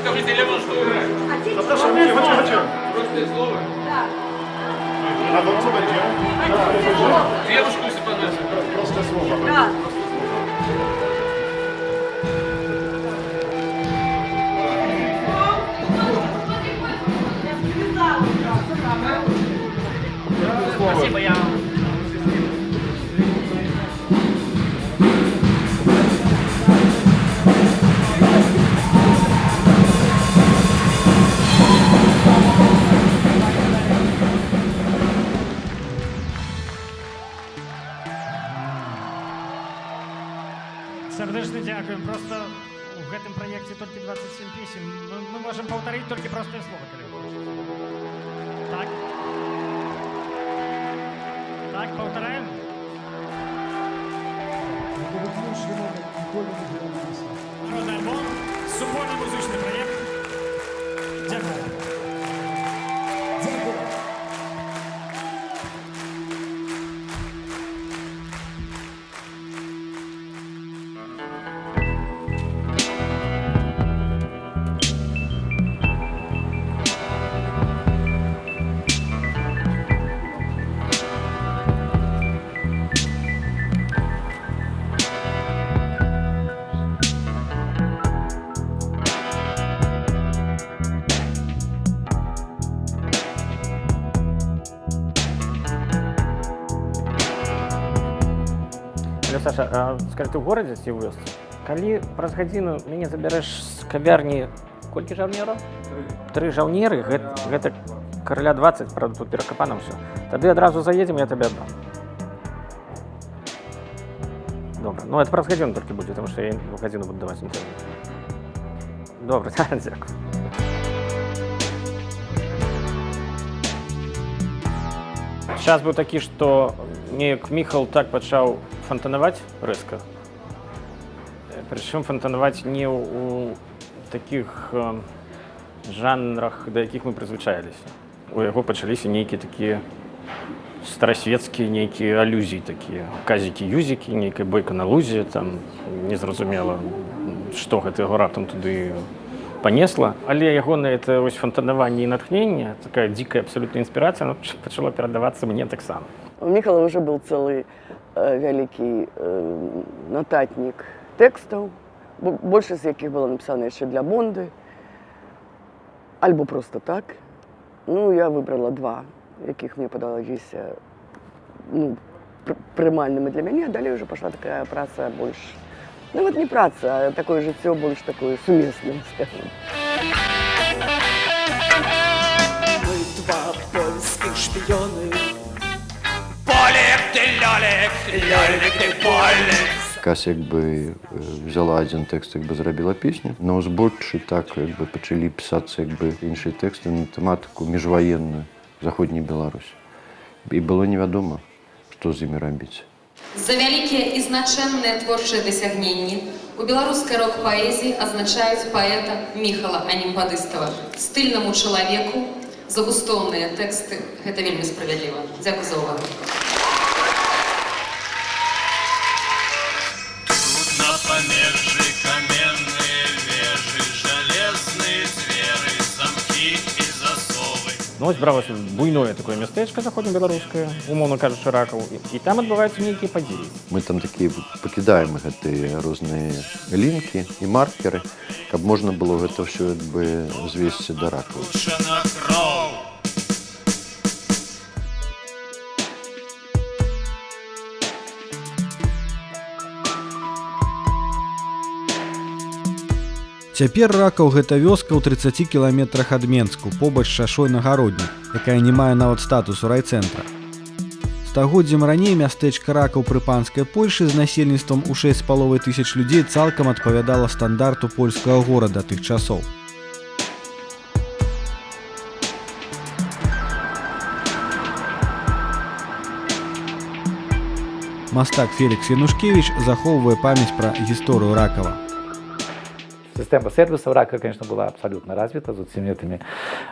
Скажите, Левон, что играть? Zapraszam, chodźcie. Просто слово. A to co będzie? Девушку Степанесу. Proste słowa. Да. Спасибо, я... Сэрдэчна дзякуем. Проста ў гэтым праекце толькі 27 песен. Мы можам паўтарыць толькі простыя словы, калі вы хочаце. Так? Так, паўтараем? Народны альбом, супольны музычны праект. Дзякую. Саша, а скажи, ты в городе ці ў вёсцы? Калі праз гадзіну мяне забярэш з кавярні, колькі жаўнераў? 3 жаўнеры, гэта караля 20, правда, тут перакапана ўсё. Тады адразу заедзем, я табе аддам. Добра, ну это праз гадзіну толькі будзе, таму што я в гадзіну буду даваць інтэрв'ю. Добра, дзякую. Час быў такі, што неяк Міхал так пачаў фантанаваць рэзка. Прычым фантанаваць не ў такіх жанрах, да якіх мы прызвычаіліся. У яго пачаліся нейкія такія старасвецкія нейкія алюзіі такія. Казікі-юзікі, нейкая бойка на лузе, там незразумела, што гэта яго раптам туды панесла. Але ягонае это вось фантанаванне і натхненне, такая дзікая абсалютная інспірацыя, пачала перадавацца мне таксама. У Михала уже был целый вялікі нататнік тэкстаў, большасць з якіх была напісана яшчэ для Бонды, альбо просто так. Ну, я выбрала 2, якіх мне падаліся прымальнымі для мяне, а далей уже пошла такая праца больш, ну вот не праца, а такое жыццё больш такое сумеснае, скажем. Мы 2 польскіх шпіёны. Полик ты, лёлик, лёлик ты, полик. Кася якби взяла один текст, якби зробила пісню. На узбоччі так якби почали писатися якби інші тексти на тематику міжвоєнну Заходній Білорусі. І було невідомо, що з ними робити. За вялікія і значэнныя творчыя дасягненні у беларускай рок-паэзіі азначаюць паэта Міхала Анімпадыстава. Стыльнаму чалавеку за густоўныя тэксты. Гэта вельмі справядліва. Дзякуй за ўвагу. Тут на памежжы каменныя вежы, жалезныя дзверы, замкі і засовы. Ну вось бралася буйное такое мястэчка заходнебеларускае, умоўна кажучы, Ракаў, і там адбываюцца нейкія падзеі. Мы там такія пакідаем гэтыя розныя лінкі і маркеры, каб можна было гэта ўсё якби звесці да Ракаў. Пушана кроў. Цяпер Ракаў гэта вёска ў 30 кіламетрах ад Менску, побач з шашой на Гародні, якая не мае нават статусу райцэнтра. Стагоддзем раней мястэчка Ракаў пры панскай Польшы з насельніцтвам у 6,5 тысяч людзей цалкам адпавядала стандарту польскага горада тых часоў. Мастак Фелікс Янушкевич захоўвае памяць пра гісторыю Ракава. Система сервиса в Ракове, конечно, была абсолютно развита, с всеми этими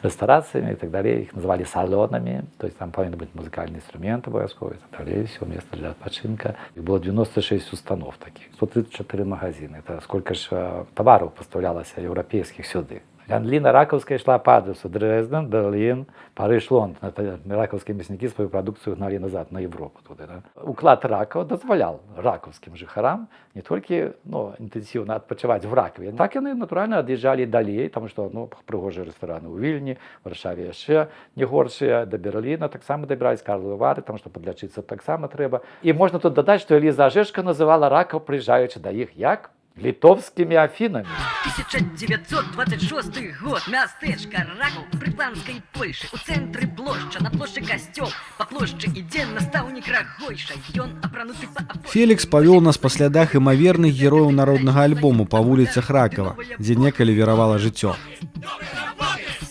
ресторациями и так далее. Их называли салонами, то есть там повинны быть музыкальные инструменты обовязковые и так далее, все место для отпочинка. Их было 96 установ таких, 134 магазина. Это сколько же товаров поставлялось европейских сюда. Ганлина Раковская шла по адресу Дрезден, Берлин, Париж, Лондон. Это раковские мясники свою продукцию гнали назад на Европу. Туда, да. Уклад Ракова дозволял раковским жихарам не только интенсивно отпочивать в Ракове, так и они натурально отъезжали далее, потому что пригожие рестораны у Вильни, в Варшаве еще не горшие, до Берлина так само добирались, Карловы Вары, потому что подлечиться так само треба. И можно тут додать, что Элиза Ожешко называла Раков, приезжаючи до их, як? Литовскими Афинами. 1926 год. Мястечко Раков при панской Польше. У центре площадь, на площади костел. По площади иде наставник Рагойша. Ён апрануты по... Фелікс павёў нас па слядах імаверных герояў народнага альбому па вуліцах Ракава, дзе некалі віравала жыццё.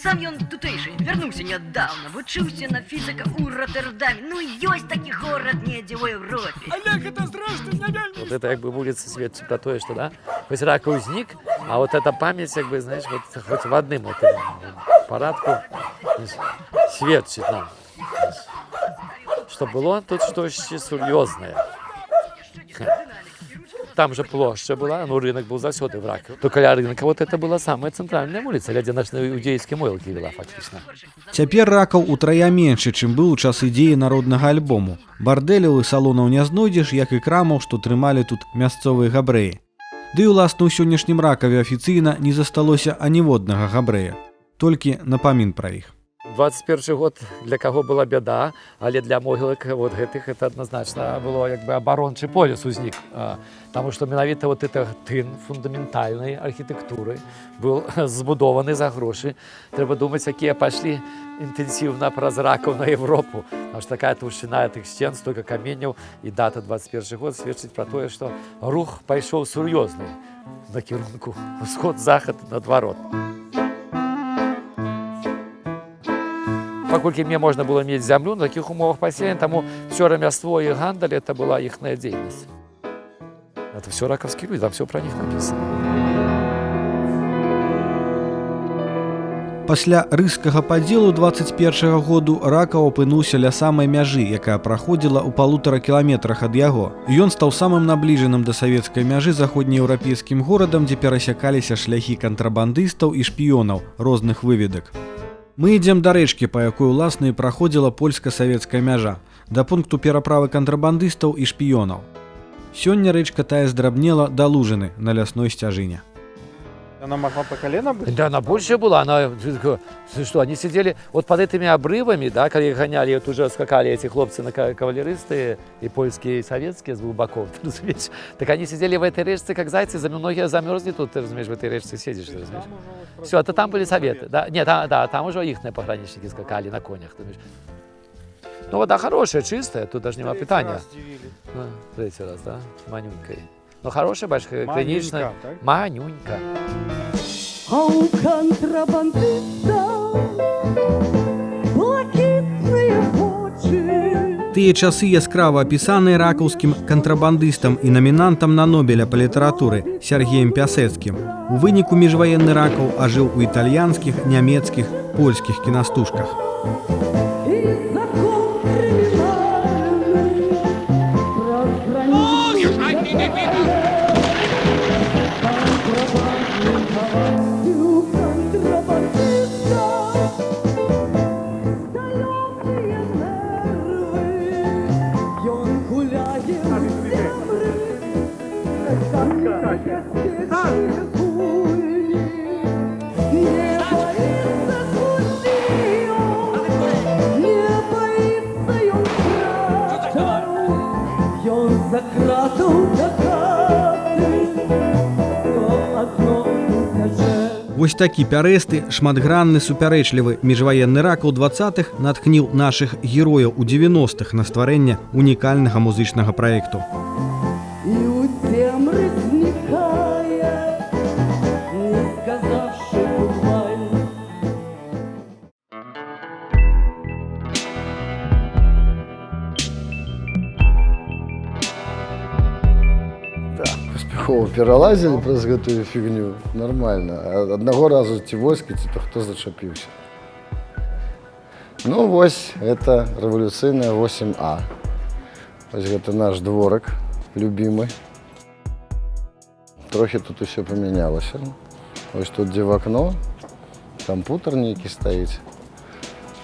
Сам ён тутэйшы, вярнуўся нядаўна, вучыўся на фізіка ў Роттердаме. Ну ёсць такі горад недзе ў Европе. Олег, это страшно, не вельмі. Вот это как бы улица сведчит про то, что, да, хоть Раков узник, а вот эта память, как бы, знаешь, вот хоть в одном вот парадку сведчит нам, что было тут что-то серьезное. Там же площадь была, рынок был засёды в Ракове. Только для рынка вот это была самая центральная улица, где наши иудейские мойлки вела фактично. Цяпер Ракаў утрая меншы, чым быў у час ідзеі народнага альбому. Бардэляў і салонаў не знойдзеш, як і крамаў, што трымалі тут мясцовыя габрэі. Ды і ўласна ў сённяшнім Ракаве афіцыйна не засталося аніводнага габрэя. Толькі напамін пра іх. 21 год для кого была беда, але для могилок вот гэтых это однозначно было как бы оборончий полюс узник, потому что менавіта вот это тын фундаментальной архитектуры был збудованы за гроши. Треба думать, какие пошли интенсивно праз Раков на Европу, потому что такая толщина этих стен, столько каменев, и дата 21 год сведчит про то, что рух пошел серьезный на кірунку усход-захад наадварот. Паколькі мне можна было мець зямлю на такіх умовах паселення, таму все рамяство і гандаль это была іхная дзейнасць. Это все раковские люди, там все про них написано. Пасля рыскага падзелу 21 году Ракаў апынуўся ля самай мяжы, якая праходзіла ў 1,5 кіламетрах ад яго. Ён стаў самым набліжаным да савецкай мяжы заходнееўрапейскім горадам, дзе перасякаліся шляхі кантрабандыстаў і шпіёнаў розных выведак. Мы ідзем да рэчкі, па якой уласна і праходзіла польска-савецкая мяжа, да пункту пераправы кантрабандыстаў і шпіёнаў. Сёння рэчка тая здрабнела да лужыны на лясной сцяжыне. Она могла по колено быть? Да, она больше была. Она, что, они сидели вот под этими обрывами, да, когда их гоняли, вот уже скакали эти хлопцы на кавалеристы, и польские, и советские с двух боков, ты разумеешь? Так они сидели в этой речке, как зайцы, многие замерзли тут, ты разумеешь, в этой речке сидишь, ты разумеешь? Все, это там были советы, да? Нет, да, там уже их пограничники скакали на конях, ты разумеешь? Ну, вода хорошая, чистая, тут даже нема питания. Ну, третий раз, да, манюнькой. Ну, хорошая, большая, клиничная, манюнька. А у контрабандиста блакитные очи. Тыя часы яскрава апісаныя ракаўскім кантрабандыстам і намінантам на Нобеля па літаратуры Сергеем Пясэцкім. У выніку міжваенны Ракаў ажыў у італьянскіх, нямецкіх, польскіх кінастужках. Вось такі пярэсты, шматгранны, супярэчлівы міжваенны Ракаў 20-х натхніў нашых герояў у 90-х на стварэнне унікальнага музычнага праекту. Пералазили праз гэтую фігню нормально. А аднаго разу ці войскі, ці то хто зачапіўся. Ну вось, это рэвалюцыйная 8А. Вось гэта наш дворык любімы. Трохі тут усё памянялася. Вось тут, дзе в акно, кампутар нейкі стаіць,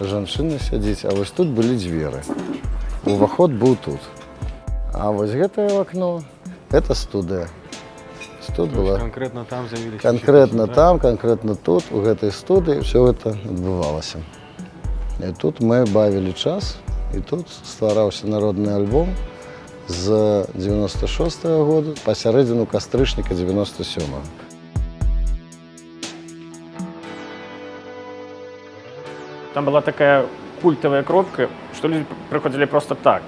жанчына сядзіць, а вось тут былі дзверы. Уваход быў тут. А вось гэтае акно, гэта студыя. Тут была... Конкретно там з'явилися? Конкретно там, конкретно тут, у гэтай студыі все гэта адбывалася. І тут мы бавілі час, і тут ствараўся народны альбом з 96-го года па сярэдзіну кастрычніка 97-го. Там была такая культовая кропка, что люди приходили просто так.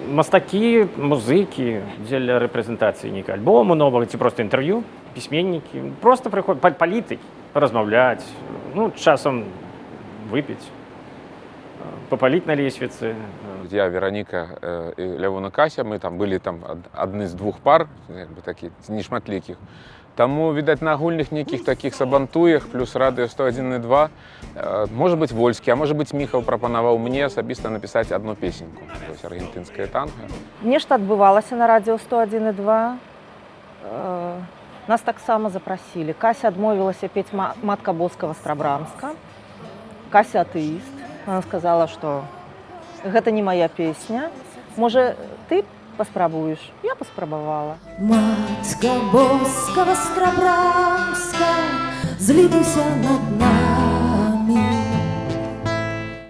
Мастакі, музыкі дзеля рэпрэзентацыі нейкага альбому новага ці проста інтэрв'ю, пісьменнікі, просто прыходзяць палітыкі, паразмаўляць, ну, часам выпіць, попаліць на лесвіцы. Я, Вероніка і Лявона Кася, мы там былі там адны з двух пар, як бы такі, нешматлікіх. Таму, відаць, на агульных нейкіх такіх сабантуях, плюс радыё 101,2, можа быць, Вольскі, а можа быць, Міхал прапанаваў мне асабіста напісаць адну песеньку, то есть аргентынскае танго. Нешта адбывалася на радыё 101,2. Нас таксама запрасілі. Кася адмовілася пець «Матка Боскава» Страбрамска. Кася атэіст. Она сказала, што гэта не моя песня. Можа, ты паспрабуеш? Я паспрабавала. Матка Боскава Страбрамска, злітуйся над нами.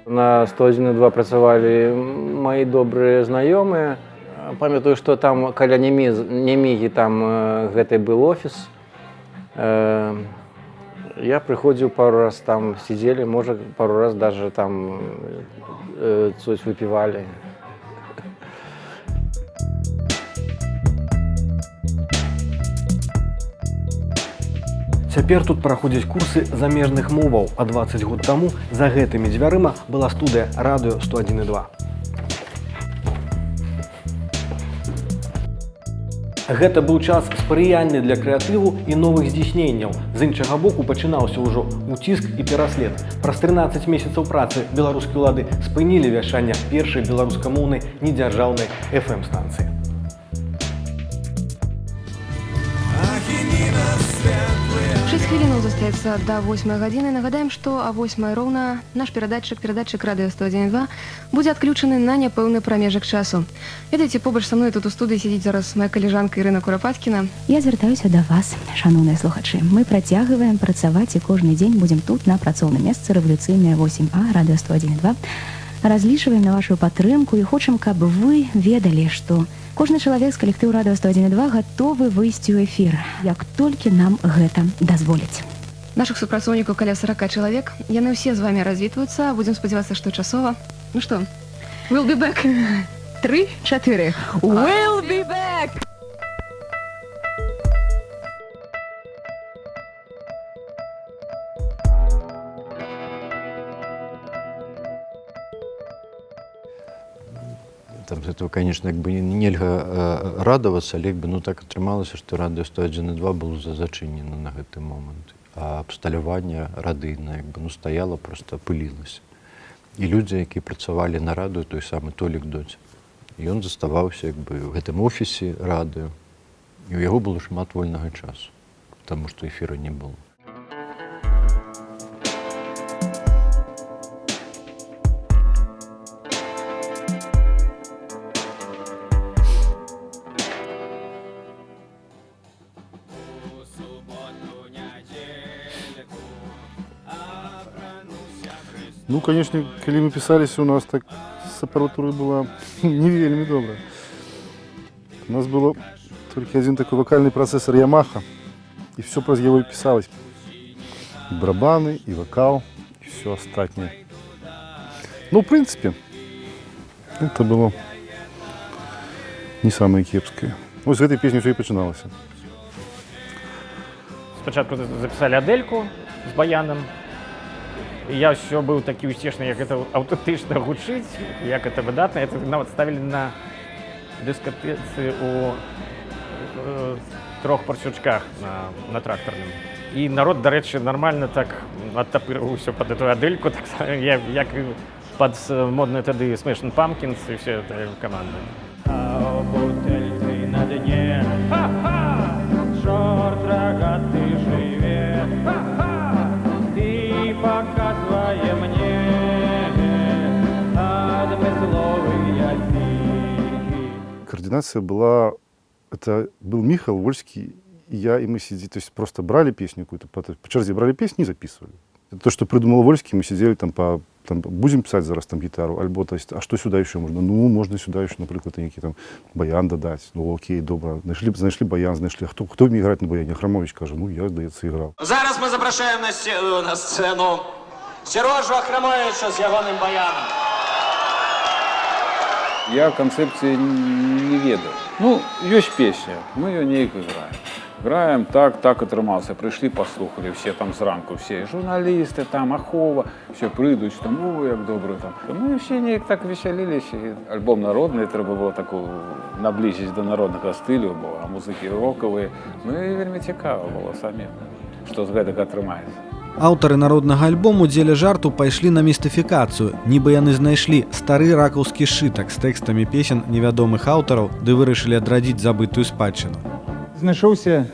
На 101,2 працавалі мои добрыя знаёмыя. Памятаю, што там каля Немігі там гэты был офіс. Я прыходзіў пару раз там сидзелі, можа пару раз даже там coś выпівалі. Цяпер тут праходзяць курсы замежных моваў, а 20 год таму за гэтымі дзвярыма была студыя радыё 101,2. Гэта быў час спрыяльны для крэатыву і новых здзейсненняў. З іншага боку пачынаўся ўжо уціск і пераслед. Праз 13 месяцаў працы беларускія ўлады спынілі вяшчанне першай беларускамоўнай недзяржаўнай FM-станцыі. 6 хвілінаў застаецца да 8 гадзіны. Нагадаем, што а 8 роўна наш перадатчык радыё 101,2 будзе адключаны на няпэўны прамежак часу. Ведаеце, побач са мной тут у студыі сядзіць зараз моя калежанка Ірына Курапаткіна. Я звяртаюся да вас, шаноўныя слухачы. Мы працягваем працаваць і кожны дзень будзем тут на працоўным месцы рэвалюцыйнае 8А радыё 101,2. Разлічваем на вашу падтрымку і хочам, каб вы ведалі, што кожны чалавек з калектыву радыё 101,2 гатовы выйсці ў эфір, як толькі нам гэта дазволіць. Нашых супрацоўнікаў каля 40 чалавек. Яны ўсе з вамі развітваюцца. Будзем спадзявацца, што часова. Ну што, we'll be back. 3, 4. We'll be back! Там з этого, конечно, як бы нельга радавацца, але як бы, ну, так атрымалася, што радыё 101,2 было зачынена на гэты момант. А абсталяванне радыйнае, як бы, ну, стаяла, просто пылілася. І людзі, якія працавалі на радыё, той самы Толік Доць, ён заставаўся, як бы, у гэтым офісе радыё. І ў яго было шмат вольнага часу, таму што эфіра не было. Ну, конечно, калі мы пісаліся, у нас так з апаратурай была не вельмі добра. У нас было толькі один такой вокальный процессор Yamaha, и все праз яго і пісалось. И барабаны, и вокал, и все остальное. Ну, в принципе, это было не самое кепское. Вот с этой песни все и пачыналася. Спачатку запісалі Адельку з баянам. Я ўсё быў такі ўсцешны, як гэта аўтэнтычна гучыць, як гэта выдатна. Это нават ставілі на дыскатэцы ў 3 парсючках на трактарным. І народ, дарэчы, нармальна так адтапырваўся пад эту Адельку, так як і пад модныя тады Smashing Pumpkins і ўсе этой каманды. А бутэльцы на дне, ха-ха, чорт рогаты жыве, ха-ха, ты комбинация была, это был Михаил Вольский, и я, и мы сидели, то есть просто брали песню какую-то, по черзе брали песню и записывали. Это то, что придумал Вольский, мы сидели там будем писать зараз там гитару, альбо, то есть, а что сюда еще можно? Ну, можно сюда еще, например, некий там баян додать. Ну, окей, добро. Знайшли баян, знайшли. Хто вміє грати на баяні? Ахрамович каже, ну, я, здається, грав. Зараз ми запрошуємо на сцену Сережу Ахрамовича з ягоним баяном. Я концепции не ведаю. Ну, есть песня, мы ее не играем. Граем так атрымаўся. Прыйшлі, паслухалі, все там зранку, все журналісты, там, Ахова, все прыйдуць, там, о, як добра там. Мы все неяк так весяліліся, і альбом народны, трэба было таку наблізіць до народнага стылю, а музыкі рокавыя. Ну і вельмі цікава было самі, што з гэтага атрымаецца. Аўтары народнага альбому дзеля жарту пайшлі на містыфікацыю, нібы яны знайшлі стары ракаўскі сшытак з тэкстамі песен невядомых аўтараў, ды вырашылі адрадзіць забытую спадчыну. Знайшоўся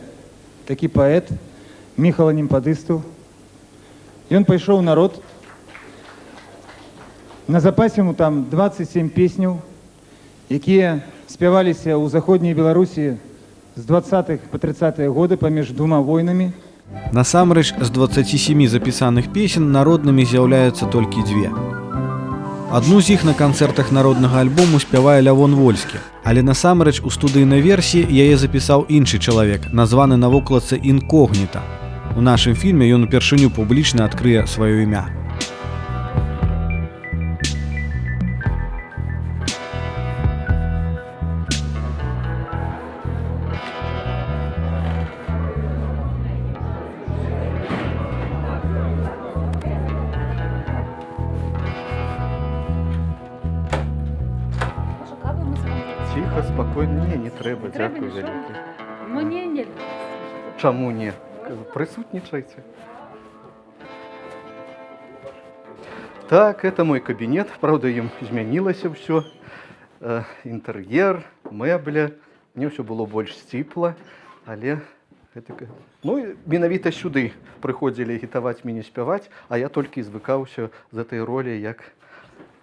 такі паэт Міхал Анімпадыстаў. Ён пайшоў у народ. На запасе му там 27 песняў, якія спяваліся ў заходняй Беларусі з 20-х па 30-е годы паміж двума войнамі. Насамрэч, з 27 запісаных песен народнымі з'яўляюцца толькі 2. Адну з іх на канцэртах народнага альбому спявае Лявон Вольскі, але насамрэч у студыйнай версіі яе запісаў іншы чалавек, названы на вокладцы «Інкогніта». У нашым фільме ён упершыню публічна адкрые сваё імя. Тихо, спокойно. Не трэба, дякую вялікі. Мне нет. Чаму не? Присутнічайте. Так, это мой кабинет. Правда, им змянілася все. Інтэр'ер, мэбля. Мне все было больш сціпла, але... Ну, і менавіта сюды прыходзілі агітаваць мяне спяваць, а я толькі звыкаўся з этой ролі, як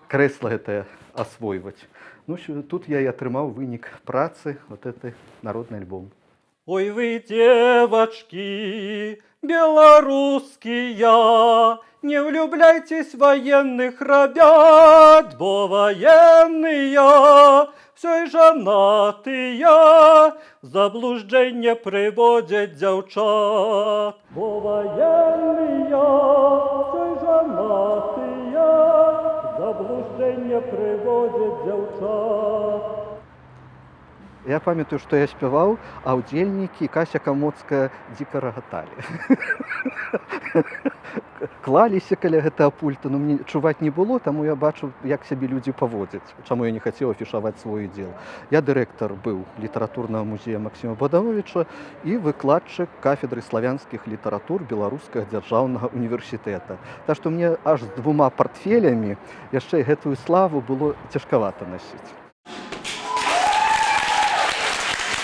крэсла гэтае асвойваць. Ну, тут я и атрымаў вынік працы, вот это народный альбом. Ой, вы, девочки, белорусские, не влюбляйтесь в военных ребят, бо военные все и жанатые, заблуждение приводят дзяўчат. Бо военные все и жанатые, заблуждение приводит дзяўчат. Я памятаю, што я спяваў, а ўдзельнікі Кася Камоцкая дзіка рагаталі. Клаліся каля гэтага пульта, но мне чуваць не было, таму я бачу, як сябе людзі паводзяць, чаму я не хацеў афішаваць свой удзел. Я дырэктар быў літаратурнага музея Максіма Бадановича і выкладчык кафедры славянскіх літаратур Беларускага дзяржаўнага універсітэта. Так што мне аж з 2 партфелямі яшчэ гэтую славу было цяжкавата насіць.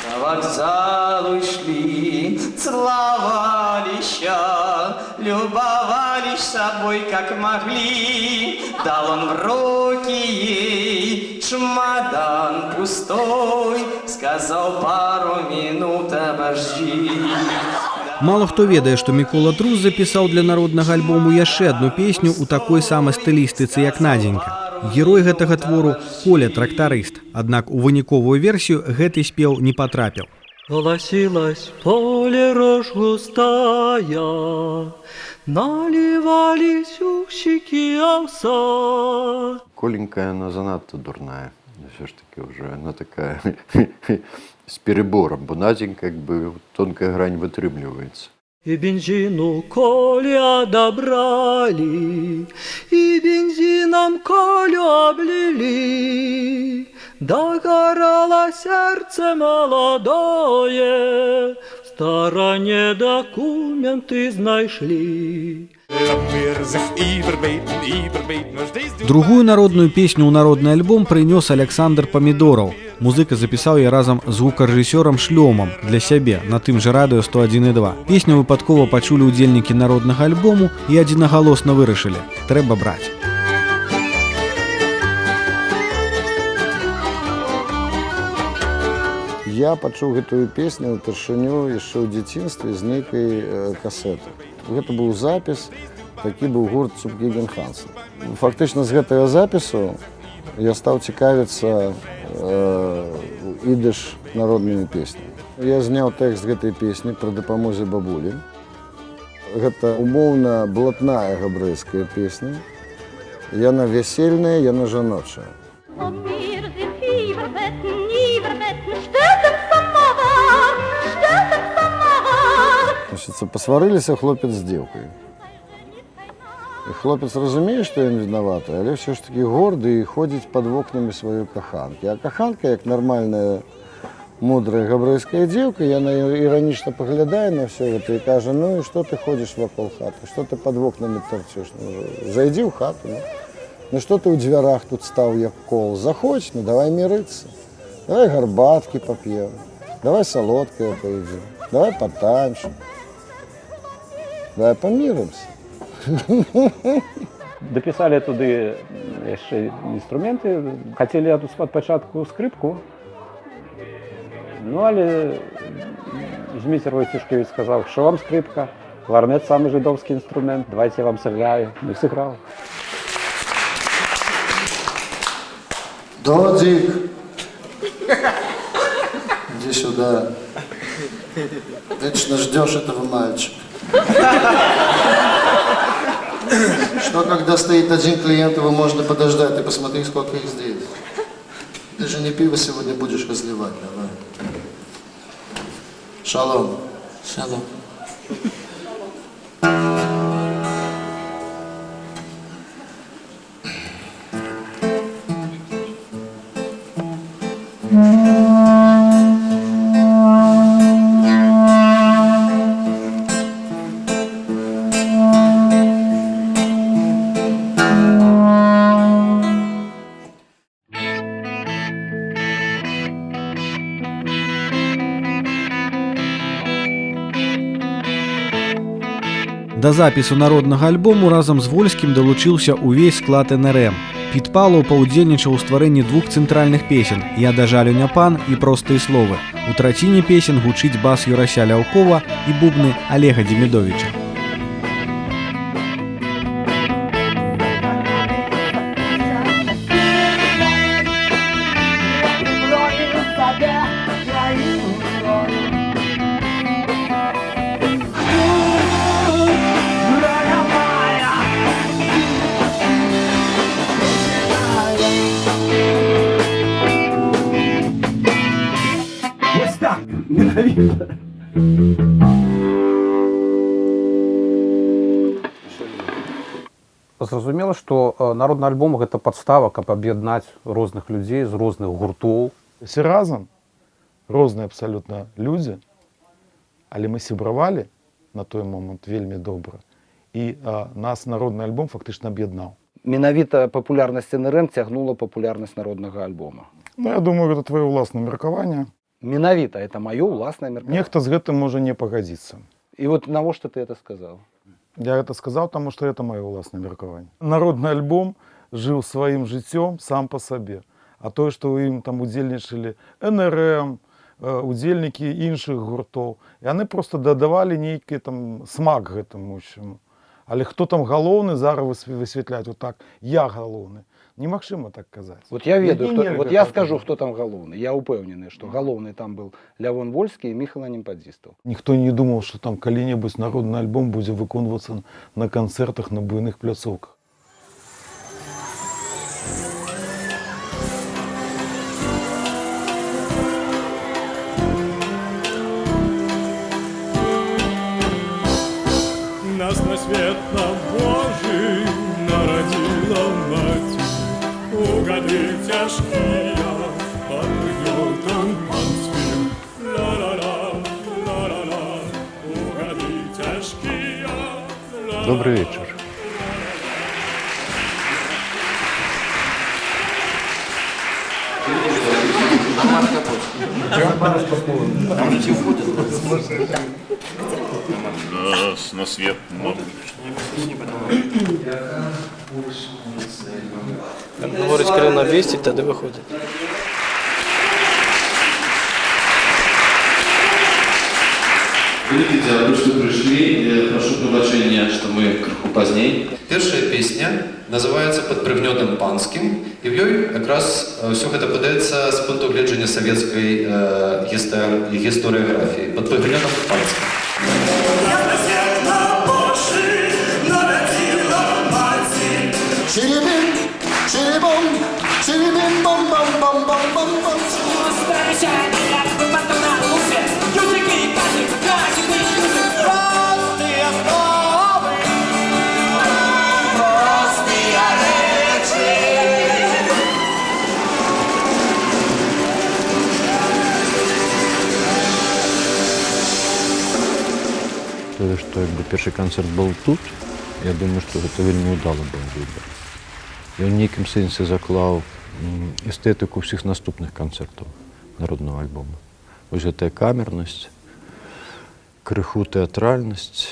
На вокзалу шли, целовалися, любовались собой, как могли. Дал он в руки ей чемодан пустой, сказал пару минут обожди. Мало хто ведае, што Мікола Трус запісаў для народнага альбому яшчэ адну песню ў такой самай стылістыцы, як Надзенька. Герой гэтага твору Коля трактарыст, аднак у выніковую версію гэты спеў не патрапіў. Волосилось поле рожь густая, наливались усики овса. Коленька, она занадто дурная. Все ж таки уже она такая с перебором. Бо Наденька, как бы тонкая грань вытрымліваецца. И бензину Коле одобрали, и бензином Колю облили. Догорало сердце молодое, в стороне документы знайшли. Другую народную песню ў народны альбом прынёс Александр Памідораў. Музыка запісаў яе разам з гукарэжысёрам Шлёмам для сябе на тым жа радыё 101,2. Песню выпадкова пачулі ўдзельнікі народнага альбому і адзінагалосна вырашылі: трэба браць. Я пачуў гэтую песню ўпершыню яшчэ ў дзяцінстве з нейкай касеты. Гэта быў запіс, такі быў гурт Цупгеген Хансен. Фактычна з гэтага запісу я стаў цікавіцца ідыш народнымі песнямі. Я зняў тэкст гэтай песні пры дапамозе бабулі. Гэта умоўна блатная габрэйская песня. Яна вясельная, яна жаночая. Пасварыліся хлопец з дзеўкай. І хлопец разумее, што ён вінаваты, але ўсё ж такі горды і ходзіць пад вокнамі сваёй каханкі. А каханка, як нармальная, мудрая габрэйская дзеўка, яна іранічна паглядае на ўсё гэта і кажа: ну і што ты ходзіш вакол хаты, што ты пад вокнамі тарчыш? Зайдзі ў хату. Ну што ты ў дзвярах тут стаў як кол? Заходзь, ну давай мірыцца. Давай гарбаткі пап'ем, давай салодкае паедзем, давай патанчым, давай памірымся. Дапісалі туды яшчэ інструменты, хацелі ад пачатку скрыпку, ну але Зміцер Войцюшкевіч сказаў, што вам скрыпка, кларнет самы жыдоўскі інструмент, давайте я вам сыграю. Ну і сыграў. Додик, иди сюда. Вечно ждешь этого мальчика. Что, когда стоит один клиент, его можно подождать? Ты посмотри, сколько их здесь. Ты же не пиво сегодня будешь разливать, давай. Шалом. Шалом. Да запісу народнага альбому разам з Вольскім далучыўся ўвесь склад НРМ. Піт Палаў паўдзельнічаў у стварэнні двух цэнтральных песен «Я да жалю не пан» і «Простыя словы». У траціне песен гучыць бас Юрася Ляўкова і бубны Олега Демідовіча. Зразумела, што народны альбом гэта падстава, каб аб'яднаць розных людзей з розных гуртоў. Все разам, розныя абсалютна людзі, але мы сябравалі на той момант вельмі добра. І нас народны альбом фактычна аб'яднаў. Менавіта папулярнасць НРМ цягнула папулярнасць народнага альбома. Ну, я думаю, гэта твоё ўласнае меркаванне. Менавіта, это маё ўласнае меркаванне. Нехта з гэтым можа не пагадзіцца. І вот навошта ты это сказаў? Я это сказал, потому что это мое властное меркование. Народный альбом жил своим жыццём сам по себе. А то, что им там удзельнічалі НРМ, удзельнікі іншых гуртоў, и они просто дадавали нейкі там смак гэтаму ўсяму. Але хто там галоўны, зараз высвятляць вот так, я галоўны. Немагчыма так казаць. Вот я ведаю, вот я скажу, хто там галоўны. Я упэўнены, што галоўны там был Лявон Вольскі і Міхал Анемпадзістаў. Ніхто не думаў, што там калі-небудзь народны альбом будзе выконвацца на канцэртах, на буйных пляцоўках. Нас на свет нам Божий народила мать. Угоды тяжкие, под гнетом панским. Ла-ла-ла, ла-ла-ла, угоды тяжкие. Добрый вечер. На свет. Говорить, коли на 200, тоді виходить. Великий дякую, что пришли. Прошу прощения, что мы крыху поздней. Первая песня называется «Под пригнетом панским», и в ней как раз все это подається з пункту гледження советской историографии. «Под пригнетом панским». Чирибим, чирибом, чирибим, бом, бом, бом, бом, бом, бом. Тое, што якби першы канцэрт быў тут, я думаю, што гэта вельмі ўдалы быў выбар. Ён у нейкім сэнсе заклаў эстэтыку ўсіх наступных канцэртаў народнага альбома. Вось гэтая камернасць, крыху тэатральнасць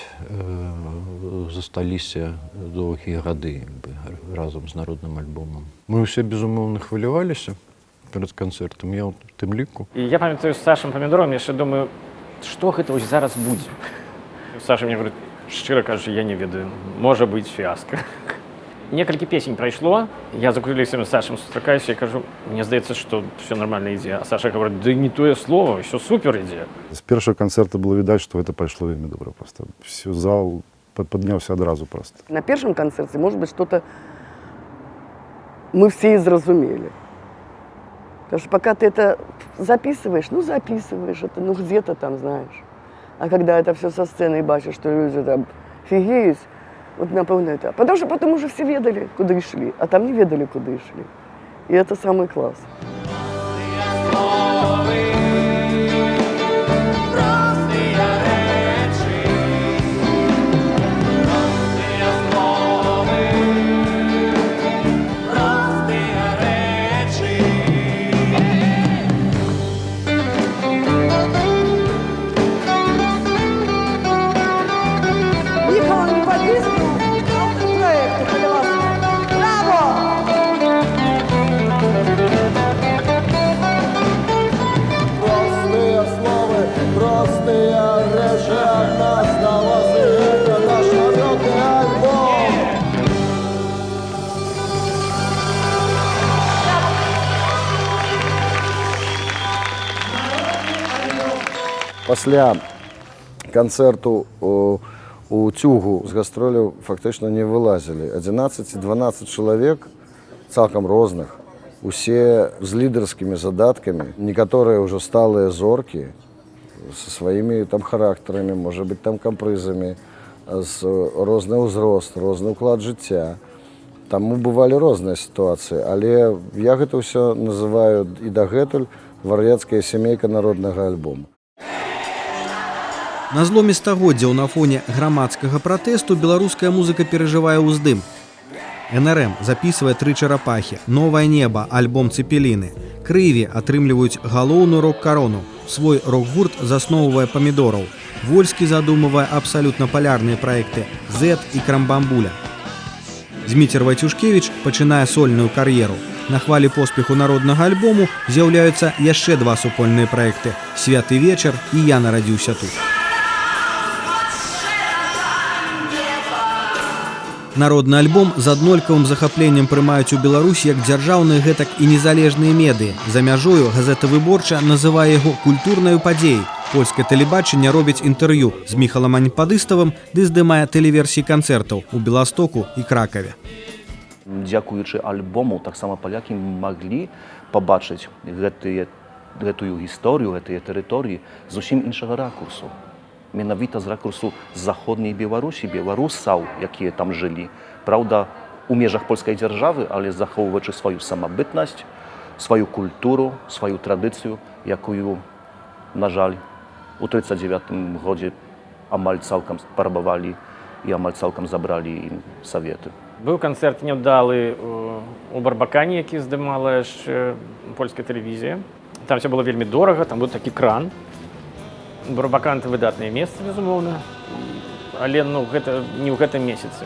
засталіся доўгія гады разам з народным альбомам. Мы ўсе, безумоўна, хваляваліся перад канцэртам, я ў тым ліку. І я памятаю, з Сашым Памідором яшчэ думаю, што гэта вось зараз будзе. Саша мне говорит, шчыра кажучы, я не ведаю, можа быць фіаска. Некалькі песень прайшло, я закрыліся з Сашем сустракаюся і кажу, мне здаецца, што все нормально ідзе. А Саша говорит, да не тое слово, все супер ідзе. З першага канцэрта было відаць, што гэта пайшло вельмі добра проста. Всё, зал падняўся адразу проста. На первом концерте, может быть, что-то мы все и зразумели. Потому что пока ты это записываешь, это, где-то там, знаешь. А когда это все со сцены и бачишь, что люди там фигеют, вот напомню это. Потому что потом уже все ведали, куда шли, а там не ведали, куда шли. И это самый класс. Пасля канцэрту у Цюгу з гастроляў фактычна не вылазілі. 11-12 чалавек, цалкам розных, усе з лідарскімі задаткамі, некаторыя ўжо сталыя зоркі са сваімі там характарамі, можа быць там кампрызамі, з розны ўзрост, розны ўклад жыцця. Таму бывалі розныя сітуацыі, але я гэта ўсё называю і дагэтуль вар'яцкая сямейка народнага альбома. На зломе стагоддзяў на фоне грамадскага пратэсту беларуская музыка перажывае ўздым. НРМ записывае «Тры чарапахі», «Новае неба», альбом «Цепеліны». Крыві атрымліваюць галоўную рок-карону. Свой рок-гурт засноўвае Памідораў. Вольскі задумывае абсалютна палярныя праекты «Зет» і «Крамбамбуля». Зміцер Вайцюшкевіч пачынае сольную кар'еру. На хвалі поспеху народнага альбому з'яўляюцца яшчэ два супольныя праекты «Святы вечар» і «Я нарадзіўся тут». Народны альбом з аднолькавым захапленнем прымаюць у Беларусі як дзяржаўныя, гэтак і незалежныя медыі. За мяжою газета «Выборча» называе яго культурнаю падзеяй. Польскае тэлебачанне робіць інтэрв'ю з Міхалам Аньпадыставым ды здымае тэлеверсіі канцэртаў у Беластоку і Кракаве. Дзякуючы альбому таксама палякі маглі пабачыць гэтую гісторыю, гэтыя тэрыторыі зусім іншага ракурсу. Менавіта з ракурсу заходняй Беларусі, беларусаў, якія там жылі. Праўда, у межах польскай дзяржавы, але захоўваючы сваю самабытнасць, сваю культуру, сваю традыцыю, якую, на жаль, у 1939 годзе амаль цалкам парабавалі і амаль цалкам забралі ім саветы. Быў канцэрт няўдалы у Барбакане, які здымала яшчэ польская тэлевізія. Там все было вельмі дорага, там быў такі кран. Барбакан — это выдатнае месца, безумоўна, але гэта не ў гэтым месяцы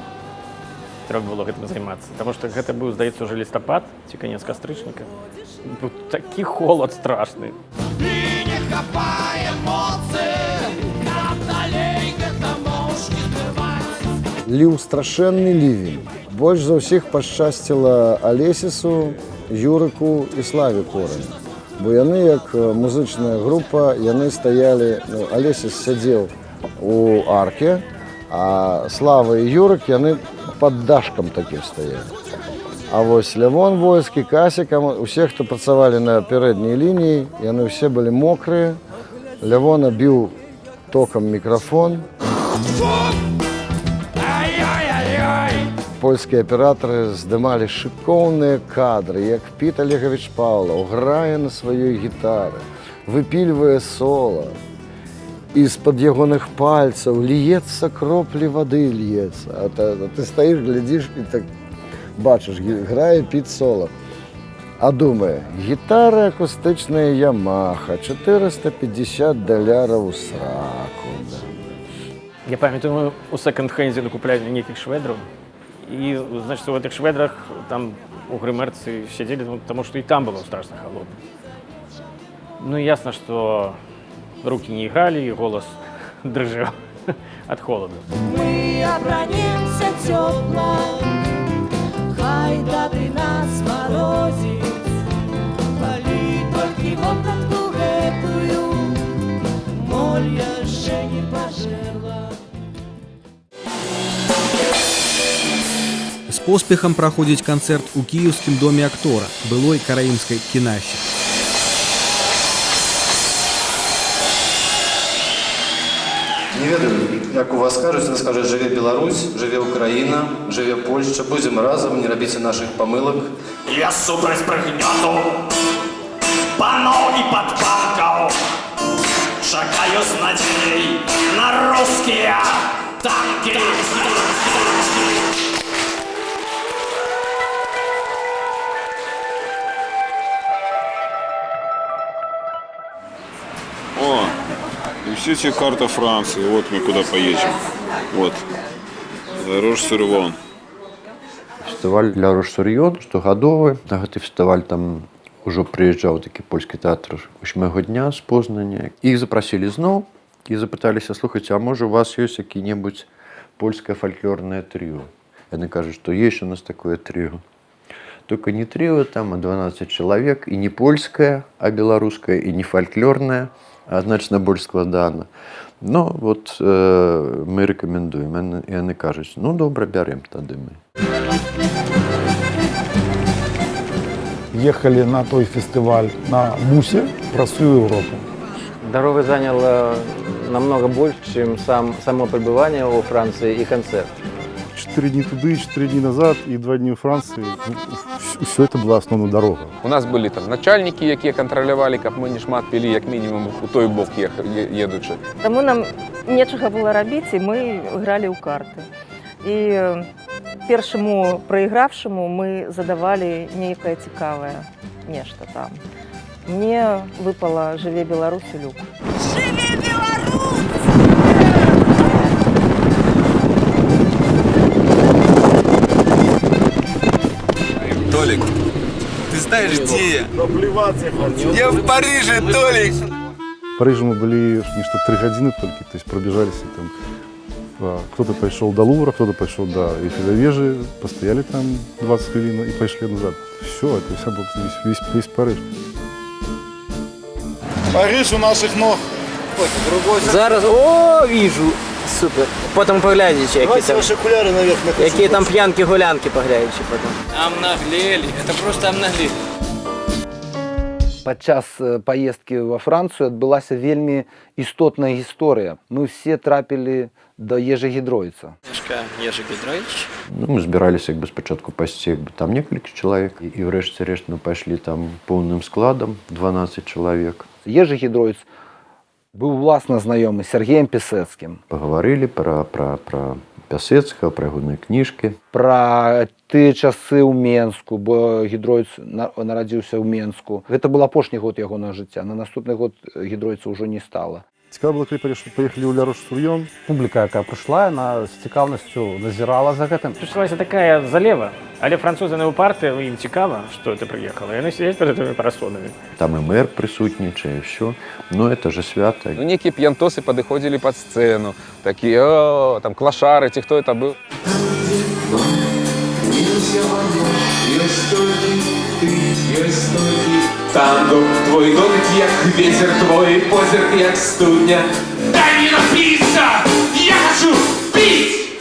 трэба было гэтым займацца, таму што гэта быў, здаецца, ўжо лістапад ці канец кастрычніка. Быў такі холад страшны. И не хапае моцы, ліў страшэнны лівень. Больш за ўсіх пашчасціла Алесісу, Юрыку і Славе Корань. Бо яны, як музычная група, яны стаялі, Алесіс сядзеў у арке, а Слава і Юрык, яны пад дашкам такім стаялі. А вось Лявон Вольскі, Касіка, усе, хто працавалі на пярэдняй лініі, яны ўсе былі мокрыя. Лявона біў токам мікрафон. Польскія аператары здымалі шыкоўныя кадры, як Піт Олегович Паўлаў грае на сваёй гітары, выпільвае сола. І з-пад ягоных пальцаў льецца кроплі вады льецца. А ты стаіш, глядзіш і так бачыш, грае Піт сола. А думае, гітара акустычная Ямаха, $450 у сраку. Я памятаю, у секонд-хенде накупляли нейкіх шведраў. И, значит, в этих шведрах там у гримерцы сидели, потому что и там было страшно холодно. Ну, ясно, что руки не играли, и голос дрожал от холода. Мы обронimся тепло, хай даты нас морозит, вали только вопратку гэтую, моль яшчэ не пожерла. З поспехам праходзіць канцэрт у кіеўскім доме актора, былой караімскай кінасі. Не ведаю, як у вас скажуць, нас скажуць, жыве Беларусь, жыве Украіна, жыве Польшча, будзем разам, не рабіце нашых памылак. Я супраць прыгнёту паноў і падпанкаў, чакаю з надзеяй на рускія танкі. О, и все эти карта Франции. Вот мы куда поедем. Вот. Рош-Сюрьон. Фестываль для Рош-Сюрьон штогадовы. На гэты фестываль там ужо прыязджаў такі польскі тэатр 8-го дня з Познаня. Іх запрасілі зноў і запыталіся, слухайце, а можа у вас ёсць які-небудзь польскае фальклорнае трыо? Яны кажуць, што есть у нас такое трыо. Только не трио, там, а 12 человек, и не польское, а белорусское, и не фольклорное, а значно больше складано. Но вот мы рекомендуем, и они кажут, ну добре, берем тогда мы. Ехали на той фестиваль на Мусе про всю Европу. Дорога заняла намного больше, чем само пребывание во Франции и концерт. 4 дні туди, 4 дні назад і 2 дні у Франції. Все це була основна дорога. У нас були там начальники, які контролювали, каб ми не шмат пілі, як мінімум у той бок їдучи. Тому нам нічого було робити, і ми грали у карти. І першому проігравшому ми задавали нейке цікаве нешто там. Мне выпало «Живе Беларусь» и «Люк». Живе Беларусь! Толик, ты знаешь, где я? Я в Париже, Толик! В Париже мы были что 3 годины только, то есть пробежались там. Кто-то пошел до Лувра, кто-то пошел до Эйфелевой вежи, постояли там 20 хвилин и пошли назад. Все, это вся был весь Париж. Париж у наших ног. Зараз, о, вижу, супер. Потом поглядите, какие там пьянки-гулянки, поглядите потом. Обнаглели, это просто обнаглели. Падчас паездкі ва Францыю адбылася вельмі істотная гісторыя. Мы все трапілі да Ежы Гідройца. Ежы Гідройч. Ну, мы збіраліся як бы спачатку пасці там некалькі чалавек, і ўрэшце рэшт мы пайшлі там поўным складам, 12 чалавек. Ежы Гідройц быў уласна знаёмы з Сергеем Пісэцкім. Пагаварылі пра Пясэцкага, пра ягоныя кніжкі. Пра тыя часы ў Менску, бо Гідройц нарадзіўся ў Менску. Гэта был апошні год ягонага жыцця. На наступны год Гідройца ўжо не стала. Цікаво було, коли поїхали у Ля-Рош-Sur-Yon. Публіка, яка прийшла, вона з цікавістю назирала за гэтым. Почалася така залева, але французи не упарти, їм цікаво, що ти приїхала. І вони сидять перед тими парасонами. Там і мэр присутнічає, все. Ну, это же свято. Ну, некие пьянтосы подходили под сцену, такие, о, там, клошары, те, кто это был. Танго, твой дотик, як ветер, твой позирк, як студня. Дай мне напиться! Я хочу пить!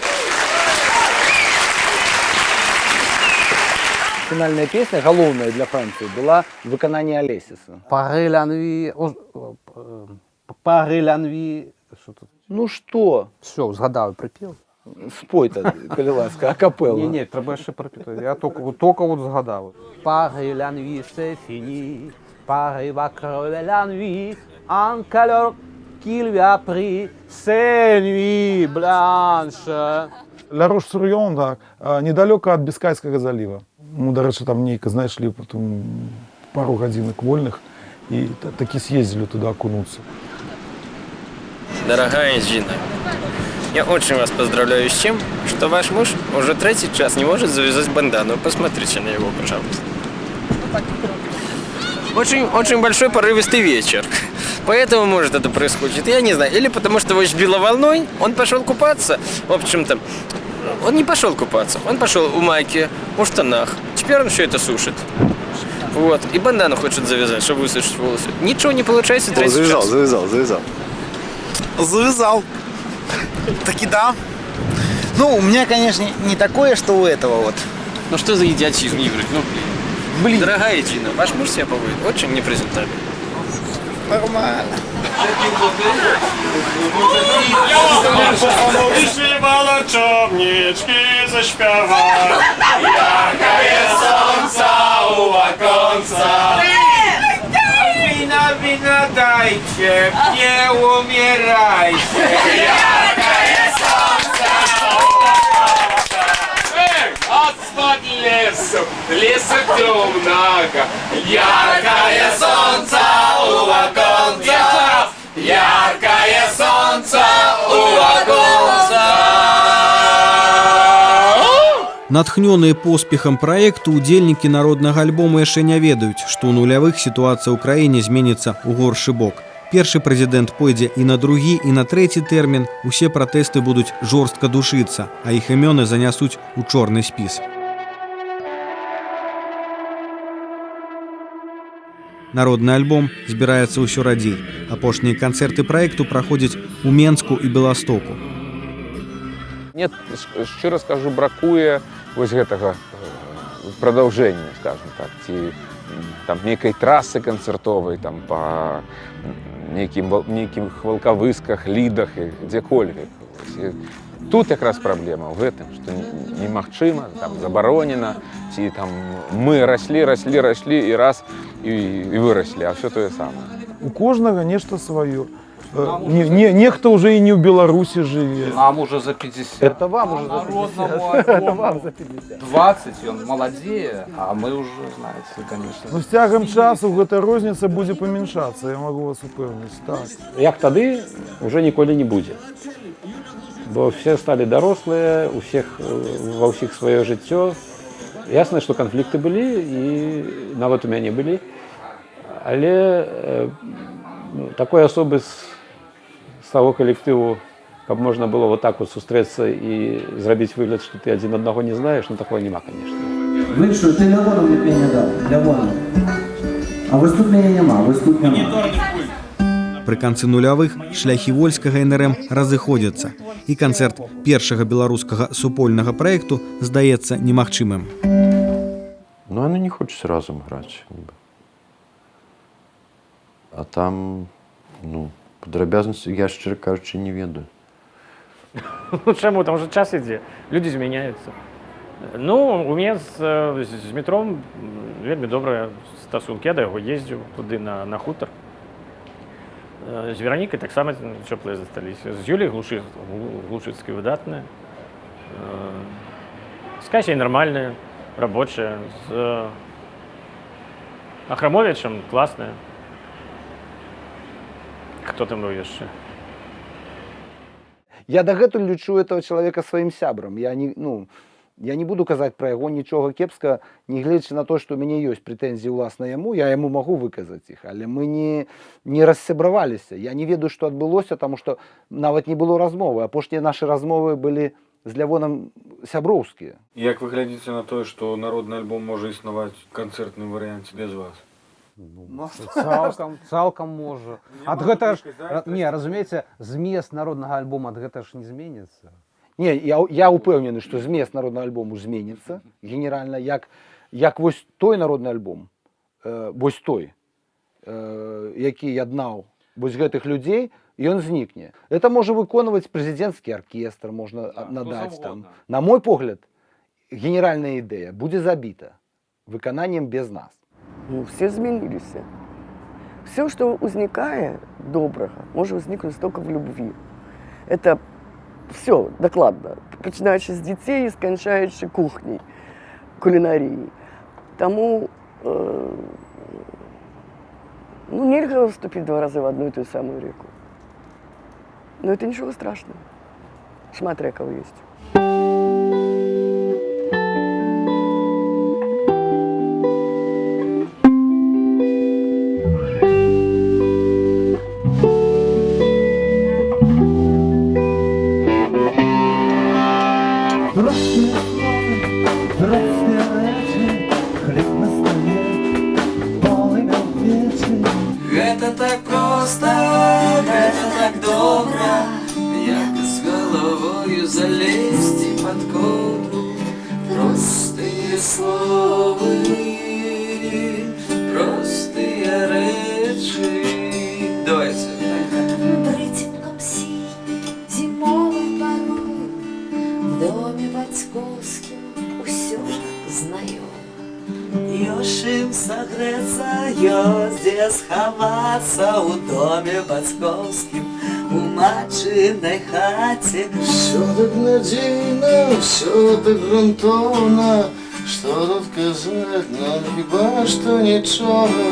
Финальная песня, головная для Франции, была в выканании Алесиса. Пари ля нуі, пари ля нуі. Що тут? Ну что? Все, згадав, припів. Спой-то, коли ласка, акапелла. Ні, треба ще припіти. Я тільки от згадав. Пари ля нуі, c'est fini. Paris va crever la nuit, en caleur qu'il lui a pris, ces nuits blanches. Ля-Рош-Sur-Yon, да, недалеко от Біскайського залива. Мы, до речі, там нейко, знаешь, шли потом пару годинок вольных и таки съездили туда окунуться. Дорогая Жина, я очень вас поздравляю с тем, что ваш муж уже 3-й час не может завязать бандану. Посмотрите на его, пожалуйста. Очень большой порывистый вечер. Поэтому, может, это происходит, я не знаю. Или потому что его сбило волной, он пошел купаться. В общем-то, он не пошел купаться. Он пошел в майке, в штанах. Теперь он все это сушит. Вот. И бандану хочет завязать, чтобы высушить волосы. Ничего не получается, 3-й час. Завязал. Таки да. Ну, у меня, конечно, не такое, что у этого вот. Ну что за идиотизм, Игорь? Ну, блин. Дорогая Дина, ваш муж себя поводит очень непрезентабельно. Нормально. Вышивала човнички, заśpiewa. Яркое солнце у оконца. Вина дайте, не умирайте. Яркое солнце у оконца. От лесу, леса темного. Яркое солнце у оконца. Яркое солнце у оконца. Натхнёныя поспехам праекту удзельнікі народнага альбому яшчэ не ведаюць, што ў нулявых сітуацыя ў краіне зменіцца ў горшы бок. Першы прэзідэнт пойдзе і на другі, і на трэці тэрмін, усе пратэсты будуць жорстка душыцца, а іх імёны занясуць у чорны спіс. Народны альбом збіраецца ўсё радзей. Апошнія канцэрты праекту праходзяць у Менску і Беластоку. Мне, шчыра скажу, бракуе вось гэтага прадаўжэння, скажем так, ці там нейкай трасы канцэртовай, там па нейкіх валкавысках, лідах і дзе-кольвек. Тут якраз праблема ў гэтым, што немагчыма, там забаронена, ці там мы раслі і раз і выраслі, а ўсё тое самае. У кожнага нешта сваё. Нехто уже и не в Беларуси живет. Нам уже за 50. Это вам уже за 50. Это вам за 50. 20, он молодее, а мы уже, знаете, конечно. Ну, с тягом часу эта розница будет поменьшаться, я могу вас упевнить. Так. Як тады уже ніколі не будзе. Бо все стали дарослыя, у всех ва ўсіх сваё жыццё. Ясна, што канфлікты былі і нават у мяне былі. Але такой асобы з таго калектыву, каб можна было вот так вот сустрэцца і зрабіць выгляд, што ты адзін аднаго не знаеш, ну такого няма, конечно. Вышел, ты Лявону мне пение дал, Лявону. А вось тут мяне няма, вось тут няма. Пры канцы нулявых шляхі вольскага НРМ разыходзяцца, і канцэрт першага беларускага супольнага праекту здаецца немагчымым. Ну, она не хочет разом граць. А там, ну, падрабязнасці я, шчыра кажучы, не ведаю. Ну, чаму? Там уже час ідзе, людзі змяняюцца. Ну, у мяне з метром вельмі добрыя стасункі, я да яго ездзіў туды на хутар. З Веранікай таксама цёплыя засталіся. З Юліяй Глушыцкай выдатная. З Касяй нармальная, рабочая. З Ахрамовічам класная. Хто там быў яшчэ? Я дагэтуль лічу этого человека сваім сябрам. Я не буду казаць пра яго нічога кепска, нягледзячы на то, што ў мяне ёсць прэтэнзіі ўласна яму, я яму магу выказаць іх, але мы не рассябраваліся. Я не ведаю, што адбылося, таму што нават не было размовы. Апошнія нашы размовы былі з Лявонам сяброўскія. Як вы глядзіце на тое, што народны альбом можа існаваць у канцэртным варыянце без вас? Цалкам можа. Ад гэта ж, не, разумееце, змест народнага альбома ад гэта ж не зменіцца. Не, я упэўнены, што змест народнага альбому зменіцца генеральна, як вось той народны альбом, вось той, які яднаў вось гэтых людзей, ён знікне. Это можа выконваць прэзідэнцкі аркестр, можна надаць там. На мой погляд, генеральная ідэя будзе забіта выкананнем без нас. Все змяніліся. Все, што ўзнікае добрага, можа ўзнікнуць толькі в любві. Это все дакладна, пачынаючы з дзяцей і сканчаючы кухняй, кулінаріяй. Таму нельга вступіць 2 разы в одну і ту самую реку. Но это ничего страшного. Шмат рэкаў ёсць. Гэта так проста, гэта так добра, як з головою залезці пад коўдру. Простыя словы, простыя рэчы. Давайте. Прыцемкам сіняй зімовай парой в доме бацькоўскім усё знаёма. Ёсць чым сагрэцца, ёсць дзе схавацца ў доме бацькоўскім, у матчынай хаце. Всё так надзейна, всё так грунтоўна, што тут казаць нам хіба што нічога.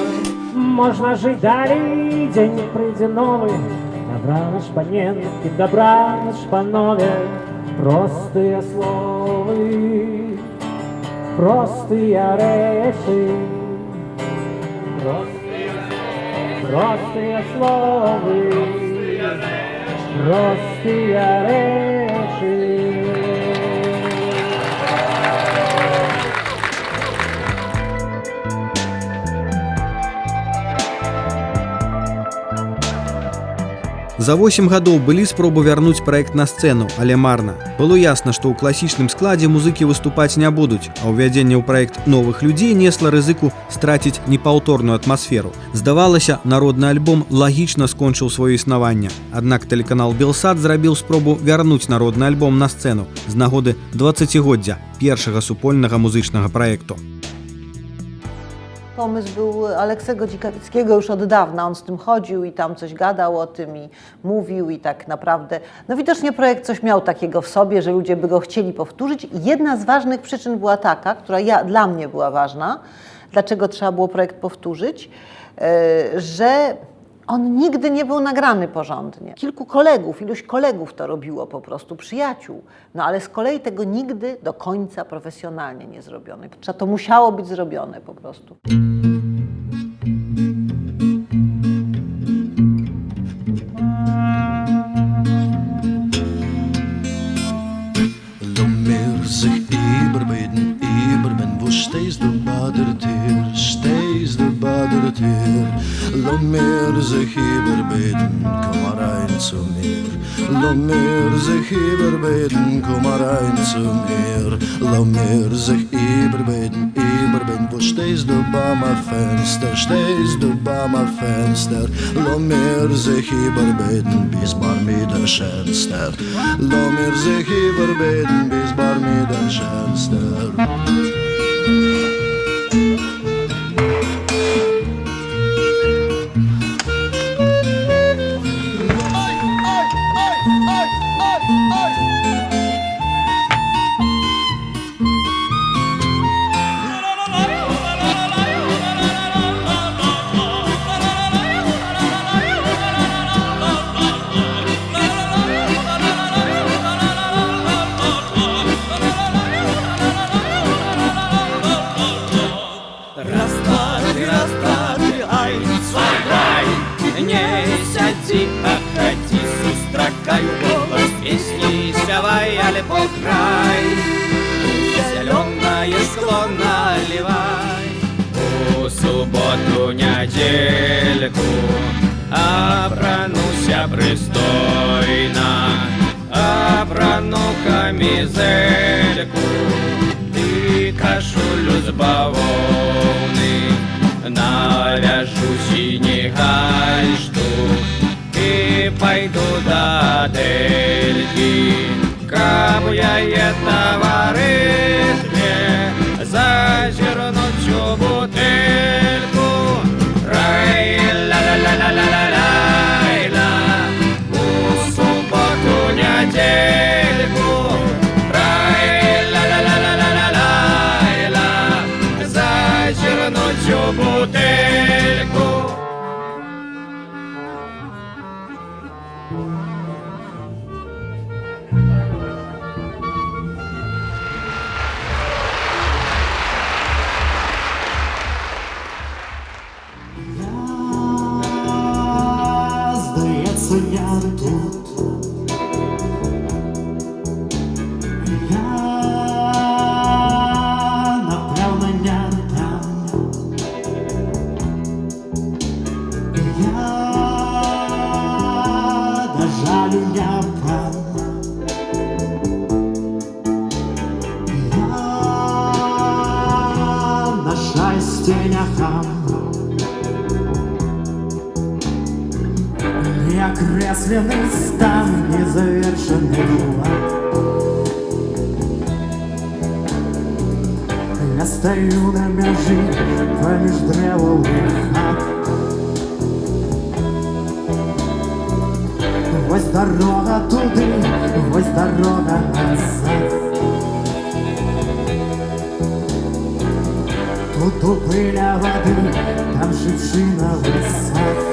Можна жыць далей, дзень прыйдзе новы, добраноч паненкі, добраноч панове, простыя словы, простыя рэчы, простыя словы, простыя рэчы. За 8 гадоў былі спробы вярнуць праект на сцэну, але марна. Было ясна, што ў класічным складзе музыкі выступаць не будуць, а ўвядзенне ў праект новых людзей несла рызыку страціць непаўторную атмасферу. Здавалася, народны альбом лагічна скончыў сваё існаванне. Аднак тэлеканал Белсат зрабіў спробу вярнуць народны альбом на сцэну з нагоды 20-годдзя першага супольнага muzycznego праекту. Pomysł był Aleksego Dzikawickiego już od dawna, on z tym chodził i tam coś gadał o tym i mówił i tak naprawdę, no widocznie projekt coś miał takiego w sobie, że ludzie by go chcieli powtórzyć. I jedna z ważnych przyczyn była taka, która dla mnie była ważna, dlaczego trzeba było projekt powtórzyć, że on nigdy nie był nagrany porządnie. Kilku kolegów, iluś kolegów to robiło po prostu, przyjaciół, no ale z kolei tego nigdy do końca profesjonalnie nie zrobiono. To musiało być zrobione po prostu. Lass mir sich überbeten, komm mal rein zu mir. Lass mir sich überbeten, komm mal rein zu mir. Lass mir sich überbeten, wo stehst du bei meinem Fenster, stehst du bei meinem Fenster. Lass mir sich überbeten, bis bar mir den Schönster. Lass mir sich überbeten, bis bar mir den Schönster. песни спявай, але по край, зеленое скло наливай. У субботу, недельку обрануся пристойно, обрану камизельку и кашулю с бавовны, навяжу синий гальштук и пойду до Дельки. Каб я товарищне зазирнуть в бутылку. Рай, ла-ла-ла-ла-ла-ла-ла-ла, у субботу, недельку. Рай, ла-ла-ла-ла-ла-ла-ла, зазирнуть в бутылку. Здається, я не тут. Я, напевно, я не там. Я, на жаль, я прав. Я, на щастя, я хам. Неокресленный стан, незавершенный лад. Я стою на межі поміж древових хат. Ось дорога туди, ось дорога назад. Тут упиля води, там шипшиновий сад.